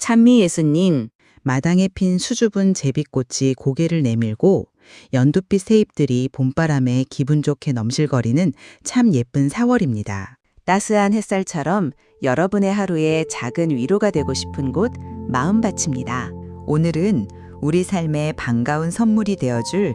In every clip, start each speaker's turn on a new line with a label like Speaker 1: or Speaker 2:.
Speaker 1: 찬미 예수님,
Speaker 2: 마당에 핀 수줍은 제비꽃이 고개를 내밀고 연두빛 새잎들이 봄바람에 기분 좋게 넘실거리는 참 예쁜 4월입니다.
Speaker 1: 따스한 햇살처럼 여러분의 하루에 작은 위로가 되고 싶은 곳 마음밭입니다.
Speaker 2: 오늘은 우리 삶에 반가운 선물이 되어줄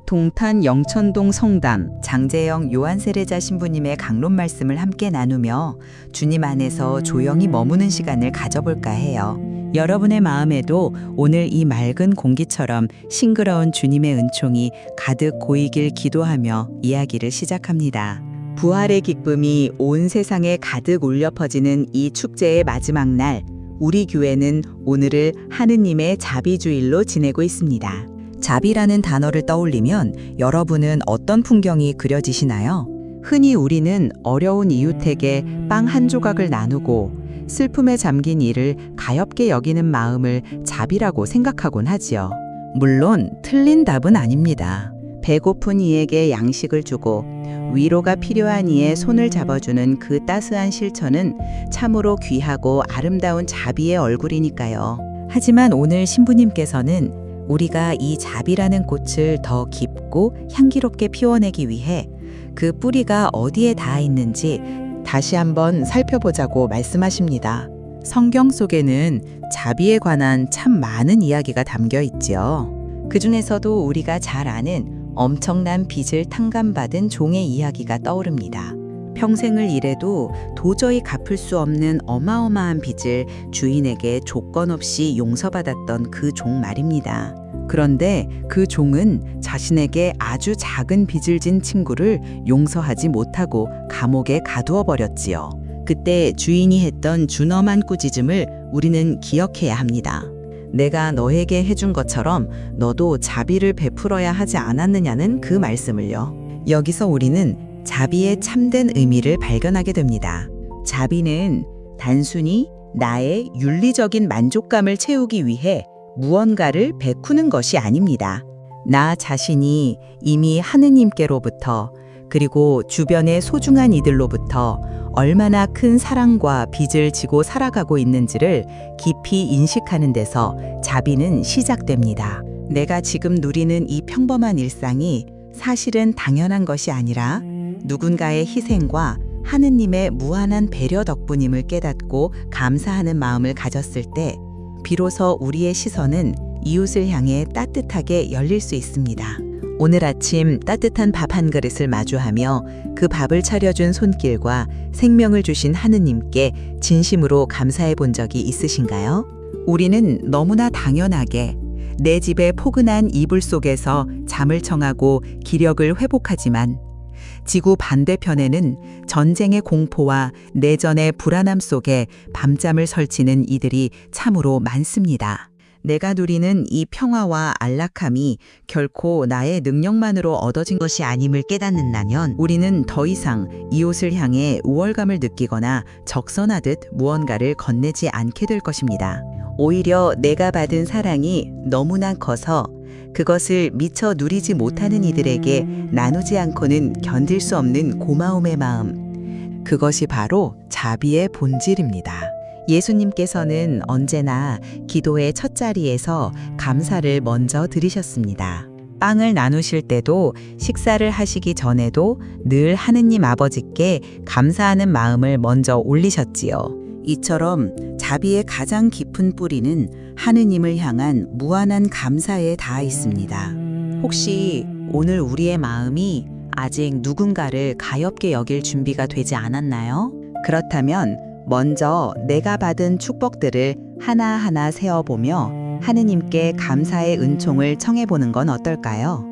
Speaker 2: 동탄 영천동 성당 장재영 요한세례자 신부님의 강론 말씀을 함께 나누며 주님 안에서 조용히 머무는 시간을 가져볼까 해요. 여러분의 마음에도 오늘 이 맑은 공기처럼 싱그러운 주님의 은총이 가득 고이길 기도하며 이야기를 시작합니다. 부활의 기쁨이 온 세상에 가득 울려 퍼지는 이 축제의 마지막 날, 우리 교회는 오늘을 하느님의 자비주일로 지내고 있습니다. 자비라는 단어를 떠올리면 여러분은 어떤 풍경이 그려지시나요? 흔히 우리는 어려운 이웃에게 빵 한 조각을 나누고 슬픔에 잠긴 이를 가엾게 여기는 마음을 자비라고 생각하곤 하지요. 물론 틀린 답은 아닙니다. 배고픈 이에게 양식을 주고 위로가 필요한 이의 손을 잡아주는 그 따스한 실천은 참으로 귀하고 아름다운 자비의 얼굴이니까요. 하지만 오늘 신부님께서는 우리가 이 자비라는 꽃을 더 깊고 향기롭게 피워내기 위해 그 뿌리가 어디에 닿아 있는지 다시 한번 살펴보자고 말씀하십니다. 성경 속에는 자비에 관한 참 많은 이야기가 담겨 있지요. 그 중에서도 우리가 잘 아는 엄청난 빚을 탕감받은 종의 이야기가 떠오릅니다. 평생을 일해도 도저히 갚을 수 없는 어마어마한 빚을 주인에게 조건 없이 용서받았던 그 종 말입니다. 그런데 그 종은 자신에게 아주 작은 빚을 진 친구를 용서하지 못하고 감옥에 가두어 버렸지요. 그때 주인이 했던 준엄한 꾸짖음을 우리는 기억해야 합니다. 내가 너에게 해준 것처럼 너도 자비를 베풀어야 하지 않았느냐는 그 말씀을요. 여기서 우리는 자비의 참된 의미를 발견하게 됩니다. 자비는 단순히 나의 윤리적인 만족감을 채우기 위해 무언가를 베푸는 것이 아닙니다. 나 자신이 이미 하느님께로부터 그리고 주변의 소중한 이들로부터 얼마나 큰 사랑과 빚을 지고 살아가고 있는지를 깊이 인식하는 데서 자비는 시작됩니다. 내가 지금 누리는 이 평범한 일상이 사실은 당연한 것이 아니라 누군가의 희생과 하느님의 무한한 배려 덕분임을 깨닫고 감사하는 마음을 가졌을 때 비로소 우리의 시선은 이웃을 향해 따뜻하게 열릴 수 있습니다. 오늘 아침 따뜻한 밥 한 그릇을 마주하며 그 밥을 차려준 손길과 생명을 주신 하느님께 진심으로 감사해 본 적이 있으신가요? 우리는 너무나 당연하게 내 집의 포근한 이불 속에서 잠을 청하고 기력을 회복하지만 지구 반대편에는 전쟁의 공포와 내전의 불안함 속에 밤잠을 설치는 이들이 참으로 많습니다. 내가 누리는 이 평화와 안락함이 결코 나의 능력만으로 얻어진 것이 아님을 깨닫는 나면 우리는 더 이상 이웃을 향해 우월감을 느끼거나 적선하듯 무언가를 건네지 않게 될 것입니다. 오히려 내가 받은 사랑이 너무나 커서 그것을 미처 누리지 못하는 이들에게 나누지 않고는 견딜 수 없는 고마움의 마음. 그것이 바로 자비의 본질입니다. 예수님께서는 언제나 기도의 첫 자리에서 감사를 먼저 드리셨습니다. 빵을 나누실 때도 식사를 하시기 전에도 늘 하느님 아버지께 감사하는 마음을 먼저 올리셨지요. 이처럼 자비의 가장 깊은 뿌리는 하느님을 향한 무한한 감사에 닿아 있습니다. 혹시 오늘 우리의 마음이 아직 누군가를 가엾게 여길 준비가 되지 않았나요? 그렇다면 먼저 내가 받은 축복들을 하나하나 세어보며 하느님께 감사의 은총을 청해보는 건 어떨까요?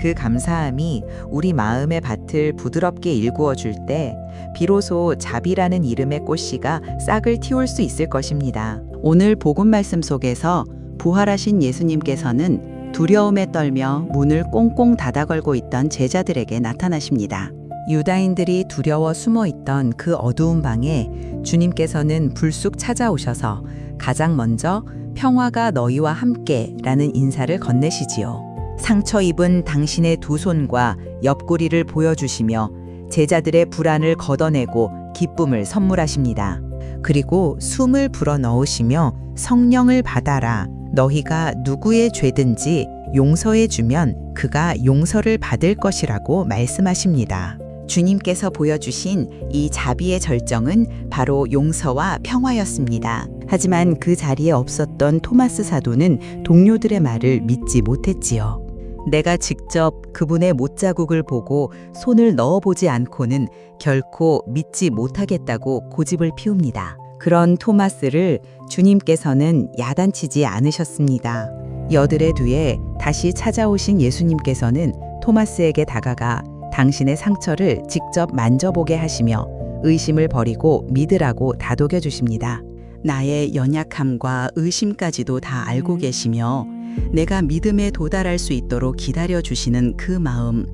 Speaker 2: 그 감사함이 우리 마음의 밭을 부드럽게 일구어 줄 때 비로소 자비라는 이름의 꽃씨가 싹을 틔울 수 있을 것입니다. 오늘 복음 말씀 속에서 부활하신 예수님께서는 두려움에 떨며 문을 꽁꽁 닫아 걸고 있던 제자들에게 나타나십니다. 유다인들이 두려워 숨어 있던 그 어두운 방에 주님께서는 불쑥 찾아오셔서 가장 먼저 평화가 너희와 함께 라는 인사를 건네시지요. 상처 입은 당신의 두 손과 옆구리를 보여주시며 제자들의 불안을 걷어내고 기쁨을 선물하십니다. 그리고 숨을 불어 넣으시며 성령을 받아라. 너희가 누구의 죄든지 용서해 주면 그가 용서를 받을 것이라고 말씀하십니다. 주님께서 보여주신 이 자비의 절정은 바로 용서와 평화였습니다. 하지만 그 자리에 없었던 토마스 사도는 동료들의 말을 믿지 못했지요. 내가 직접 그분의 못자국을 보고 손을 넣어보지 않고는 결코 믿지 못하겠다고 고집을 피웁니다. 그런 토마스를 주님께서는 야단치지 않으셨습니다. 여들의 뒤에 다시 찾아오신 예수님께서는 토마스에게 다가가 당신의 상처를 직접 만져보게 하시며 의심을 버리고 믿으라고 다독여 주십니다. 나의 연약함과 의심까지도 다 알고 계시며 내가 믿음에 도달할 수 있도록 기다려 주시는 그 마음,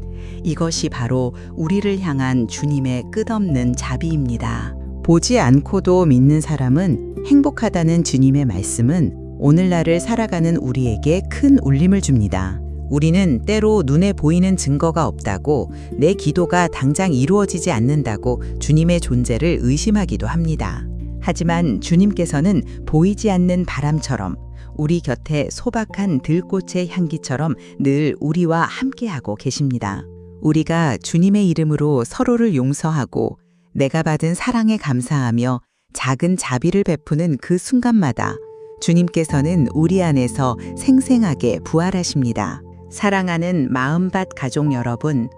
Speaker 2: 이것이 바로 우리를 향한 주님의 끝없는 자비입니다. 보지 않고도 믿는 사람은 행복하다는 주님의 말씀은 오늘날을 살아가는 우리에게 큰 울림을 줍니다. 우리는 때로 눈에 보이는 증거가 없다고, 내 기도가 당장 이루어지지 않는다고 주님의 존재를 의심하기도 합니다. 하지만 주님께서는 보이지 않는 바람처럼, 우리 곁에 소박한 들꽃의 향기처럼 늘 우리와 함께하고 계십니다. 우리가 주님의 이름으로 서로를 용서하고 내가 받은 사랑에 감사하며 작은 자비를 베푸는 그 순간마다 주님께서는 우리 안에서 생생하게 부활하십니다. 사랑하는 마음밭 가족 여러분,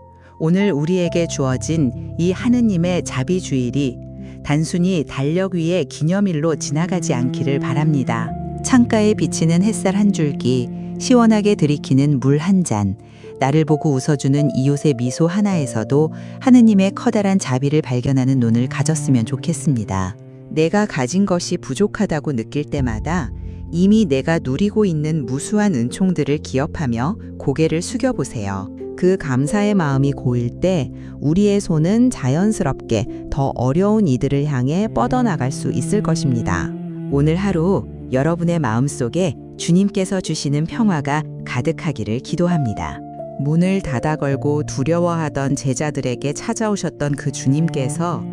Speaker 2: 오늘 우리에게 주어진 이 하느님의 자비 주일이 단순히 달력 위의 기념일로 지나가지 않기를 바랍니다. 창가에 비치는 햇살 한 줄기, 시원하게 들이키는 물 한 잔, 나를 보고 웃어주는 이웃의 미소 하나에서도 하느님의 커다란 자비를 발견하는 눈을 가졌으면 좋겠습니다. 내가 가진 것이 부족하다고 느낄 때마다 이미 내가 누리고 있는 무수한 은총들을 기억하며 고개를 숙여보세요. 그 감사의 마음이 고일 때 우리의 손은 자연스럽게 더 어려운 이들을 향해 뻗어나갈 수 있을 것입니다. 오늘 하루 여러분의 마음속에 주님께서 주시는 평화가 가득하기를 기도합니다. 문을 닫아 걸고 두려워하던 제자들에게 찾아오셨던 그 주님께서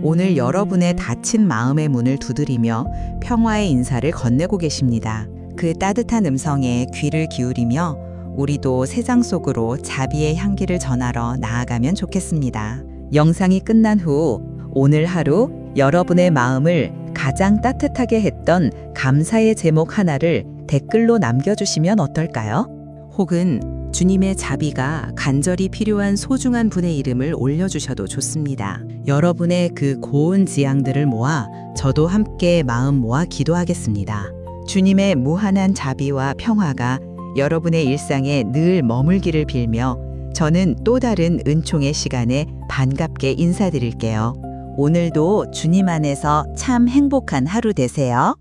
Speaker 2: 오늘 여러분의 닫힌 마음의 문을 두드리며 평화의 인사를 건네고 계십니다. 그 따뜻한 음성에 귀를 기울이며 우리도 세상 속으로 자비의 향기를 전하러 나아가면 좋겠습니다. 영상이 끝난 후 오늘 하루 여러분의 마음을 가장 따뜻하게 했던 감사의 제목 하나를 댓글로 남겨주시면 어떨까요? 혹은 주님의 자비가 간절히 필요한 소중한 분의 이름을 올려주셔도 좋습니다. 여러분의 그 고운 지향들을 모아 저도 함께 마음 모아 기도하겠습니다. 주님의 무한한 자비와 평화가 여러분의 일상에 늘 머물기를 빌며 저는 또 다른 은총의 시간에 반갑게 인사드릴게요. 오늘도 주님 안에서 참 행복한 하루 되세요.